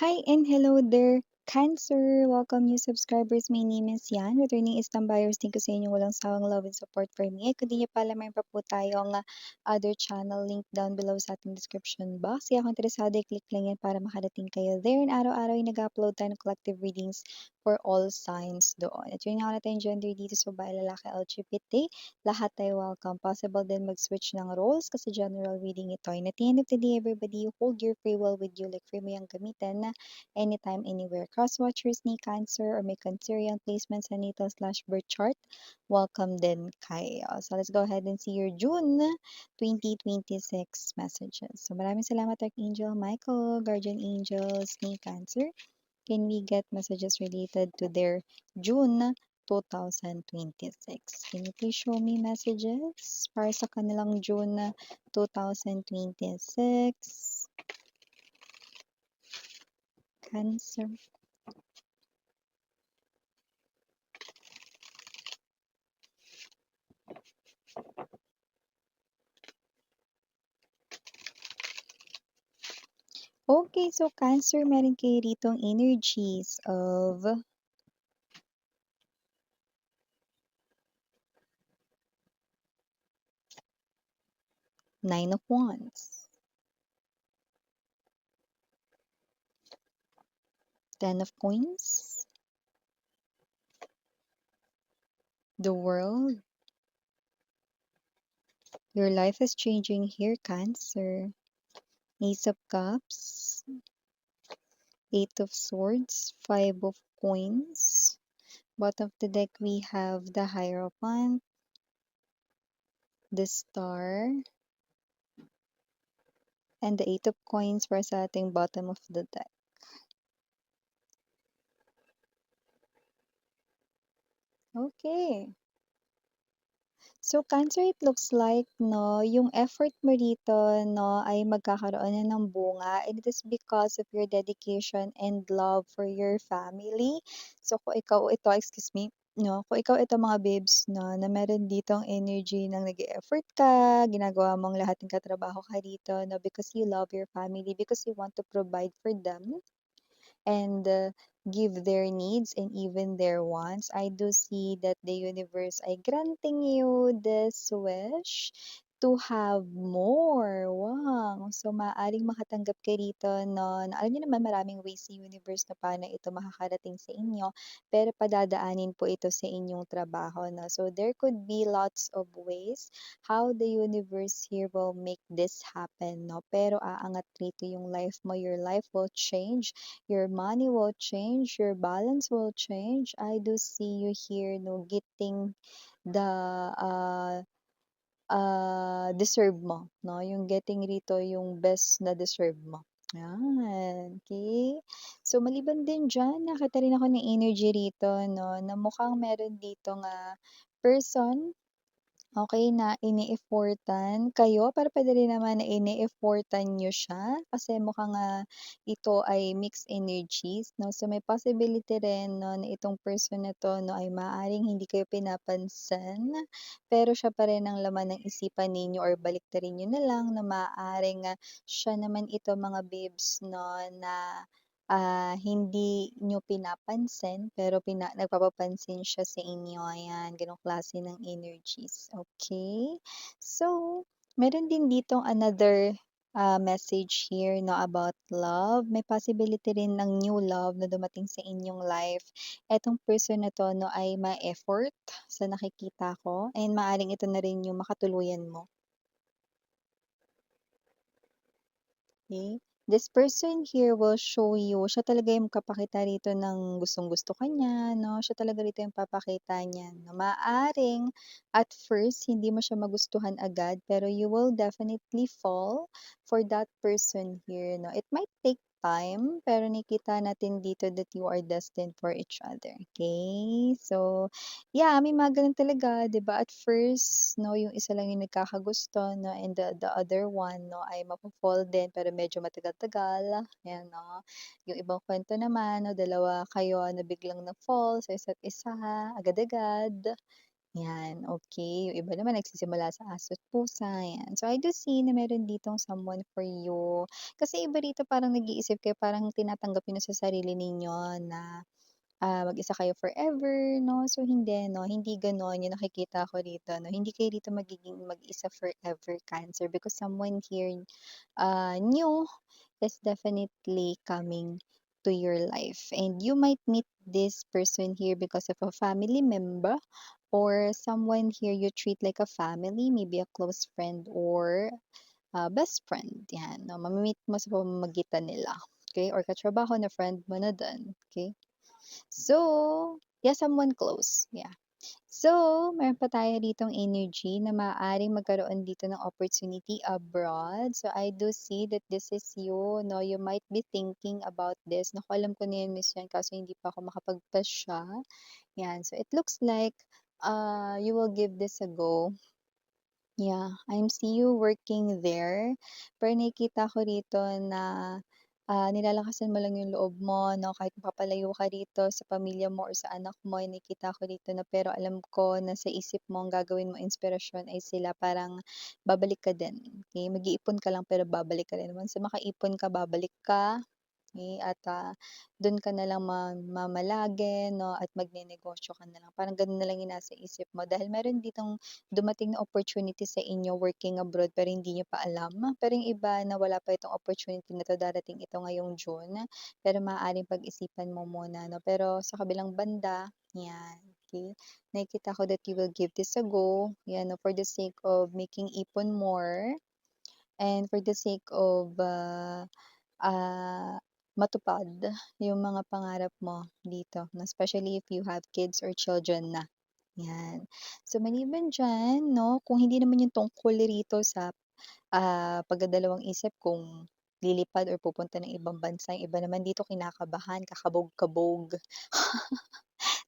Hi and hello there, Cancer! Welcome new subscribers. My name is Yan. Returning Istam buyers, thank you sa inyong walang sawang love and support for me. At kung di niyo pa alam, mayroon pa po tayong other channel link down below sa ating description box. Kaya kung interesado, i-click lang yan para makarating kayo there. And araw-araw ay nag-upload tayo ng collective readings for all signs doon. At yun nga wala tayong gender dito, so bahay, lalaki, LGBT, lahat tayo welcome. Possible din mag-switch ng roles kasi general reading ito. And at the end of the day, everybody, hold your free will with you like free mo yung gamitin na anytime, anywhere. Cross-watchers ni Cancer or may Cancerian placements sa natal/birth chart, welcome din kayo. So let's go ahead and see your June 2026 messages. So maraming salamat Archangel Michael, Guardian Angels ni Cancer. Can we get messages related to their June 2026? Can you please show me messages para sa kanilang June 2026? Cancer. Okay, so Cancer, meron kayo ditong energies of Nine of Wands, Ten of Coins, the World. Your life is changing here, Cancer. Ace of Cups, Eight of Swords, Five of Coins. Bottom of the deck, we have the Hierophant, the Star, and the Eight of Coins para sa ating bottom of the deck. Okay. So, Cancer, it looks like, no, yung effort mo dito, no, ay magkakaroon na ng bunga. And it is because of your dedication and love for your family. So, kung ikaw ito, excuse me, no, kung ikaw ito mga babes, no, na meron ditong energy ng nag-e-effort ka, ginagawa mong lahat ng katrabaho ka dito, no, because you love your family, because you want to provide for them and give their needs and even their wants. I do see that the universe ay granting you this wish to have more. Wow! So, maaaring makatanggap kayo dito no, na alam niyo naman maraming ways sa universe na paano ito makakarating sa inyo, pero padadaanin po ito sa inyong trabaho. No? So, there could be lots of ways how the universe here will make this happen. No? Pero aangat rito yung life mo. Your life will change, your money will change, your balance will change. I do see you here, no, getting the deserve mo, no? Yung getting rito yung best na deserve mo. Yan, okay. So, maliban din dyan, nakita rin ako ng energy rito, no, na mukhang meron dito nga person. Okay na ini-effortan kayo, pero puwede rin naman na ini-effortan niyo siya kasi mukhang, ito ay mixed energies 'no. So, may possibility rin 'no na itong person na 'to 'no ay maaaring hindi kayo pinapansin, pero siya pa rin ang laman ng isipan ninyo or baliktarin niyo na lang na maaaring, siya naman ito mga babes 'no na hindi niyo pinapansin pero nagpapapansin siya sa inyo, ayan, gano'ng klase ng energies, okay. So, meron din ditong another, message here 'no about love. May possibility rin ng new love na dumating sa inyong life. Etong person na 'to 'no ay ma-effort sa nakikita ko and maaaring ito na rin yung makatuluyan mo. Okay. This person here will show you, siya talaga yung magpapakita rito ng gustong-gusto ka niya, 'no? Siya talaga rito yung papakita niyan, 'no? Maaaring at first hindi mo siya magustuhan agad, pero you will definitely fall for that person here, 'no? It might take time, pero nakikita natin dito that you are destined for each other, okay. So, yeah, may mga gano'n talaga, 'di ba? At first 'no, yung isa lang yung nagkakagusto 'no, and the other one 'no, ay mafa-fall din pero medyo matagal-tagal, ayan 'no. Yung ibang kuwento naman 'no, dalawa kayo na biglang na-fall sa isa't isa agad-agad. Yan, okay. Yung iba naman nagsisimula sa aso't pusa, yan. So, I do see na meron ditong someone for you. Kasi iba rito parang nag-iisip kayo, parang tinatanggap niyo na sa sarili ninyo na mag-isa kayo forever 'no. So hindi 'no, hindi gano'n yung nakikita ko rito 'no. Hindi kayo dito magiging mag-isa forever, Cancer, because someone here, new is definitely coming to your life. And you might meet this person here because of a family member or someone here you treat like a family, maybe a close friend or best friend, 'yan 'no. Mo sa pamamagitan nila, okay, or katrabaho na friend mo na din, okay. So, yeah, someone close, yeah. So, meron pa tayo ditong energy na maaaring magkaroon dito ng opportunity abroad. So, I do see that this is you, no? You might be thinking about this. Naku, alam ko na yun, Miss Yan, kaso hindi pa ako makapagpasya. Yan. So, it looks like you will give this a go. Yeah, I'm see you working there. Pero nakikita ko rito na, nilalakasan mo lang yung loob mo 'no, kahit papalayo ka rito sa pamilya mo or sa anak mo, nakikita ko rito na pero alam ko na sa isip mo ang gagawin mo inspirasyon ay sila parang babalik ka din, okey? Mag-iipon ka lang pero babalik ka din. Once na makaipon ka, babalik ka. At, dun ka na lang mamalagi 'no at magnenegosyo ka na lang. Parang ganun na lang yung nasa isip mo dahil meron ditong dumating na opportunity sa inyo working abroad pero hindi niyo pa alam. Pero yung iba na wala pa itong opportunity na 'to, darating ito ngayong June, pero maaaring pag-isipan mo muna 'no. Pero sa kabilang banda, 'yan, okey, nakikita ko that you will give this a go, 'yan 'no, for the sake of making ipon more and for the sake of, ah, matupad yung mga pangarap mo dito na especially if you have kids or children na, 'yan. So maliban diyan 'no, kung hindi naman yung tungkol rito sa, pagdadalawang isip kung lilipad or pupunta ng ibang bansa, yung iba naman dito kinakabahan, kakabog-kabog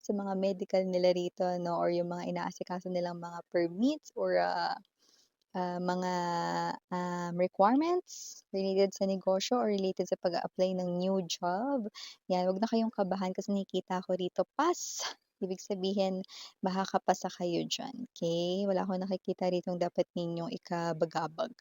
sa mga medical nila rito 'no or yung mga inaasikaso nilang mga permits or, mga, requirements related sa negosyo or related sa pag-a-apply ng new job. 'Yan, 'wag na kayong kabahan kasi nakikita ko rito pass. Ibig sabihin makakapasa kayo diyan, okay. Wala akong nakikita ritong dapat ninyong ikabagabag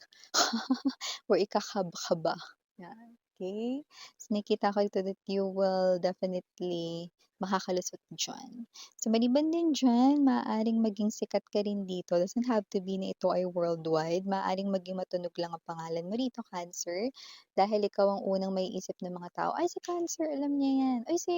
or ikakaba-kaba, 'yan, okey. So, nakikita ko dito that you will definitely makakalusot diyan. So, maliban din diyan, maaaring maging sikat ka rin dito, doesn't have to be na ito ay worldwide, maaaring maging matunog lang ang pangalan mo rito, Cancer, dahil ikaw ang unang maiisip ng mga tao, "Ay, si Cancer alam niya 'yan. Ay, si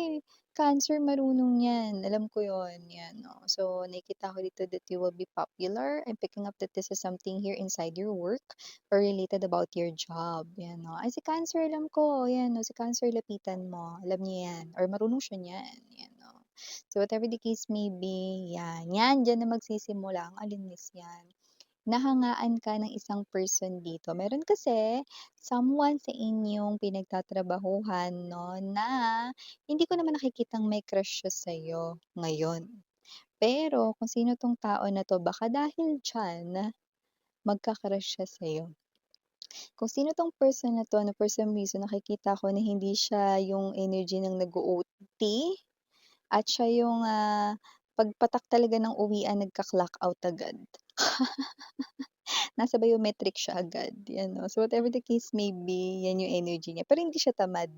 Cancer marunong 'yan, alam ko 'yun." 'Yan 'no. So, nakikita ko dito that you will be popular. I'm picking up that this is something here inside your work or related about your job, 'yan 'no. "Ay, si Cancer alam ko, 'yan 'no, si Cancer lapitan mo, alam niya 'yan or marunong siya niyan." 'Yan 'no. So, whatever the case may be, 'yan diyan na magsisimula ang alinis 'yan. Nahangaan ka ng isang person dito. Meron kasi someone sa inyong pinagtatrabahuhan 'no, na hindi ko naman nakikitang may crush siya sa'yo ngayon. Pero kung sino 'tong tao na 'to baka dahil diyan magka-crush siya sa'yo. Kung sino 'tong person na 'to na for some reason nakikita ko na hindi siya yung energy ng nag-o-OT at siya yung, pagpatak talaga ng uwian nagka-clock out agad. Nasa biometric siya agad, 'yan 'no. So, whatever the case may be, 'yan yung energy niya. Pero hindi siya tamad.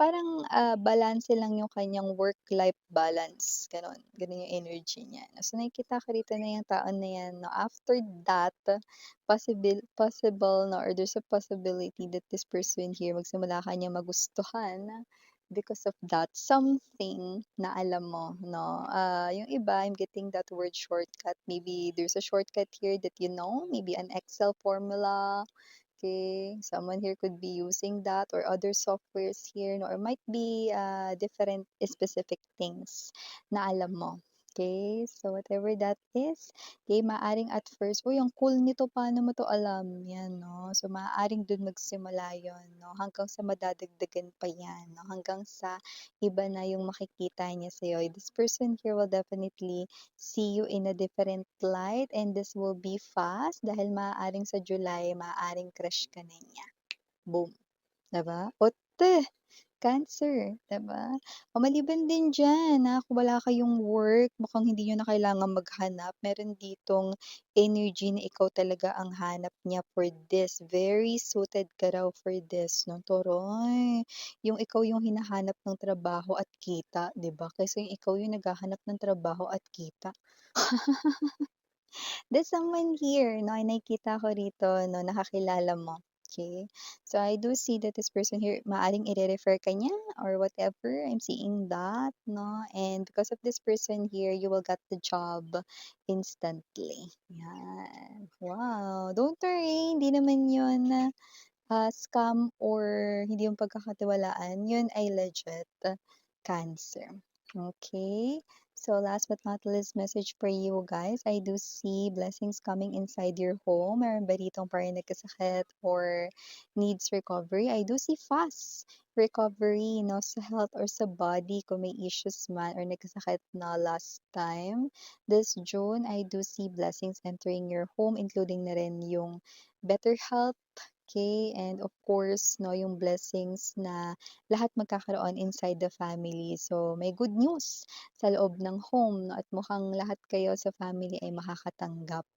Parang, balanse lang yung kanyang work-life balance, gano'n. Gano'n yung energy niya. So, nakikita ko rito na yung tao na 'yan 'no, after that, possible 'no, or there's a possibility that this person here magsimula ka niyang magustuhan because of that something na alam mo 'no. Yung iba, I'm getting that word shortcut. Maybe there's a shortcut here that you know, maybe an Excel formula, okay? Someone here could be using that or other softwares here 'no, or might be, different specific things na alam mo, okay. So, whatever that is, okay, maaaring at first, "Uy, ang cool nito, paano mo 'to alam?" 'Yan 'no. So, maaaring dun magsimula yon 'no, hanggang sa madadagdagan pa 'yan 'no, hanggang sa iba na yung makikita niya sa'yo. This person here will definitely see you in a different light and this will be fast dahil maaaring sa July, maaaring crush ka na niya. Boom, 'di ba? Ote, Cancer, 'di ba? O maliban din diyan na kung wala kayong work, mukhang hindi niyo na kailangang maghanap, meron ditong energy na ikaw talaga ang hanap niya for this, very suited ka raw for this 'no, Toray. Yung ikaw yung hinahanap ng trabaho at kita, 'di ba? Kaysa yung ikaw yung naghahanap ng trabaho at kita. There's someone here 'no, ay nakikita ko rito 'no, nakakilala mo, okay. So, I do see that this person here maaaring ire-refer ka niya or whatever, I'm seeing that 'no, and because of this person here, you will get the job instantly, yan. Wow, don't worry, hindi naman yun, scam or hindi yung pagkakatiwalaan, yun ay legit, Cancer. Okay. So last but not least message for you guys, I do see blessings coming inside your home. Meron ba ditong parang nagkasakit or needs recovery? I do see fast recovery, no, sa health or sa body kung may issues man or nagkasakit na last time. This June, I do see blessings entering your home, including na rin yung better health, okay, and of course, no, yung blessings na lahat magkakaroon inside the family. So, may good news sa loob ng home 'no, at mukhang lahat kayo sa family ay makakatanggap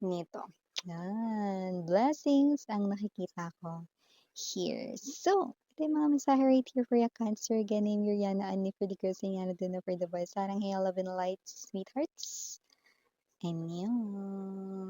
nito. Yan, blessings ang nakikita ko here. So, ito yung mga mensahe right here for your Cancer. Again, name Yuriana Annie for the girls and Yana Duna for the boys. Sarang hey, love and light, sweethearts. And yun.